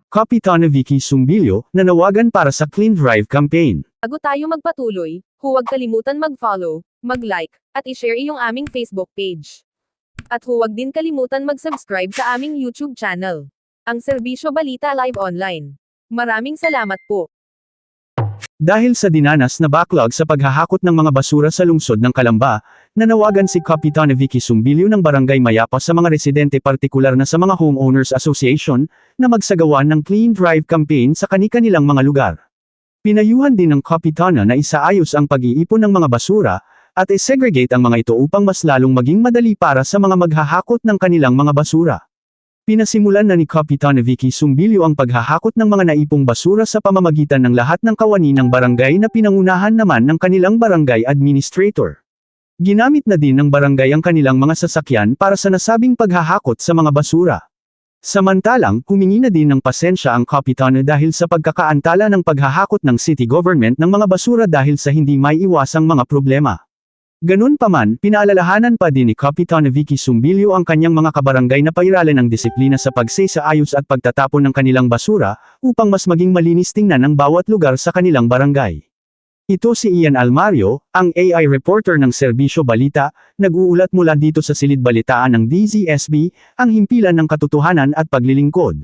Kapitana Vicky Sumbilyo, nanawagan para sa Clean Drive campaign. Bago tayo magpatuloy, huwag kalimutan mag-follow, mag-like, at i-share iyong aming Facebook page. At huwag din kalimutan mag-subscribe sa aming YouTube channel, ang Serbisyo Balita Live Online. Maraming salamat po. Dahil sa dinanas na backlog sa paghahakot ng mga basura sa lungsod ng Calamba, nanawagan si Kapitana Vicky Sumbilyo ng Barangay Mayapa sa mga residente partikular na sa mga Homeowners Association, na magsagawa ng Clean Drive campaign sa kani-kanilang mga lugar. Pinayuhan din ng Kapitana na isaayos ang pag-iipon ng mga basura, at i-segregate ang mga ito upang mas lalong maging madali para sa mga maghahakot ng kanilang mga basura. Pinasimulan na ni Kapitana Vicky Sumbilyo ang paghahakot ng mga naipong basura sa pamamagitan ng lahat ng kawani ng barangay na pinangunahan naman ng kanilang barangay administrator. Ginamit na din ng barangay ang kanilang mga sasakyan para sa nasabing paghahakot sa mga basura. Samantalang, humingi na din ng pasensya ang Kapitana dahil sa pagkakaantala ng paghahakot ng city government ng mga basura dahil sa hindi may iwasang mga problema. Ganun pa man, pinaalalahanan pa din ni Kapitana Vicky Sumbilyo ang kanyang mga kabarangay na pairalan ng disiplina sa pagsaayos at pagtatapon ng kanilang basura, upang mas maging malinis tingnan ang bawat lugar sa kanilang barangay. Ito si Ian Almario, ang AI reporter ng Serbisyo Balita, nag-uulat mula dito sa Silid Balitaan ng DZSB, ang himpilan ng katotohanan at paglilingkod.